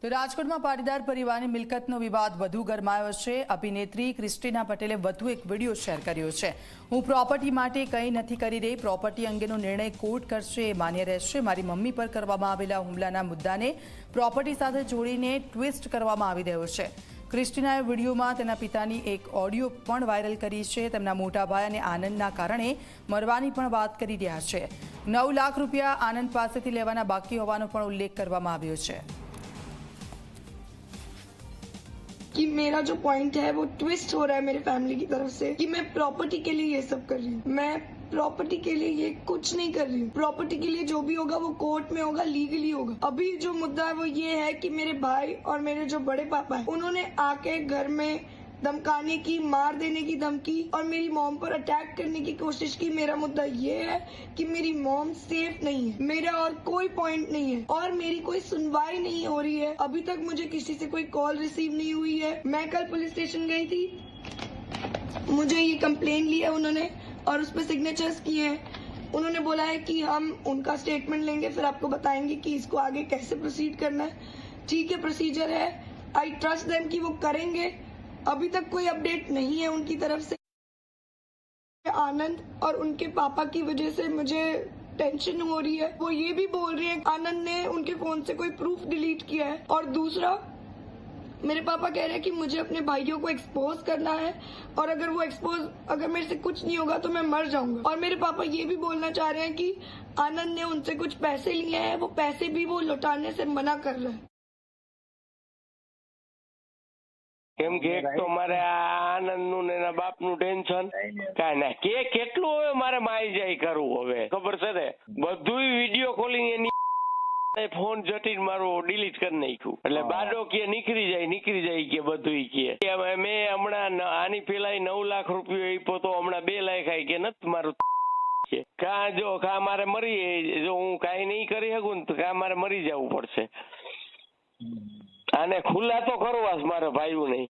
તો રાજકોટમાં પાટીદાર પરિવારની મિલકતનો વિવાદ વધુ ગરમાયો છે। અભિનેત્રી ક્રિસ્ટીના પટેલે વધુ એક વિડીયો શેર કર્યો છે। હું પ્રોપર્ટી માટે કંઈ નથી કરી રહી, પ્રોપર્ટી અંગેનો નિર્ણય કોર્ટ કરશે એ માન્ય રહેશે। મારી મમ્મી પર કરવામાં આવેલા હુમલાના મુદ્દાને પ્રોપર્ટી સાથે જોડીને ટ્વિસ્ટ કરવામાં આવી રહ્યો છે। ક્રિસ્ટીનાએ વિડીયોમાં તેના પિતાની એક ઓડિયો પણ વાયરલ કરી છે। તેમના મોટા ભાઈ અને આનંદના કારણે મરવાની પણ વાત કરી રહ્યા છે। 9 લાખ રૂપિયા આનંદ પાસેથી લેવાના બાકી હોવાનો પણ ઉલ્લેખ કરવામાં આવ્યો છે। कि मेरा जो पॉइंट है वो ट्विस्ट हो रहा है मेरे फैमिली की तरफ से कि मैं प्रॉपर्टी के लिए ये सब कर रही हूँ। मैं प्रॉपर्टी के लिए ये कुछ नहीं कर रही हूँ। प्रॉपर्टी के लिए जो भी होगा वो कोर्ट में होगा, लीगली होगा। अभी जो मुद्दा है वो ये है कि मेरे भाई और मेरे जो बड़े पापा है उन्होंने आके घर में धमकाने की, मार देने की धमकी और मेरी मॉम पर अटैक करने की कोशिश की। मेरा मुद्दा ये है कि मेरी मॉम सेफ नहीं है, मेरा और कोई पॉइंट नहीं है और मेरी कोई सुनवाई नहीं हो रही है। अभी तक मुझे किसी से कोई कॉल रिसीव नहीं हुई है। मैं कल पुलिस स्टेशन गई थी, मुझे ये कंप्लेन लिया उन्होंने और उस पर सिग्नेचर्स किए हैं। उन्होंने बोला है कि हम उनका स्टेटमेंट लेंगे, फिर आपको बताएंगे कि इसको आगे कैसे प्रोसीड करना है। ठीक है, प्रोसीजर है, आई ट्रस्ट देम कि वो करेंगे। अभी तक कोई अपडेट नहीं है उनकी तरफ से। आनंद और उनके पापा की वजह से मुझे टेंशन हो रही है। वो ये भी बोल रही है आनंद ने उनके फोन से कोई प्रूफ डिलीट किया है और दूसरा मेरे पापा कह रहे हैं कि मुझे अपने भाइयों को एक्सपोज करना है और अगर वो एक्सपोज अगर मेरे से कुछ नहीं होगा तो मैं मर जाऊंगा। और मेरे पापा ये भी बोलना चाह रहे हैं कि आनंद ने उनसे कुछ पैसे लिए हैं, वो पैसे भी वो लौटाने से मना कर रहे हैं। કેમ કે એક તો મારે આનંદનું ને એના બાપનું ટેન્શન કાંઈ ના કે કેટલું હવે મારે માઈ જાય કરવું હવે ખબર છે ને બધુંય વિડીયો ખોલીને એની ફોન જટીને મારું ડિલીટ કરી નાખ્યું એટલે બાડો કે નીકળી જાય કે બધુંય કે મેં હમણાં આની પેલા 9 લાખ રૂપિયા આપ્યો તો હમણાં 2 લાખ આવી કે નથી મારું કે કા મારે મરી જો હું કાંઈ નહીં કરી શકું ને તો કા મારે મરી જવું પડશે। આને ખુલ્લા તો કરવા મારા ભાઈઓ નહીં।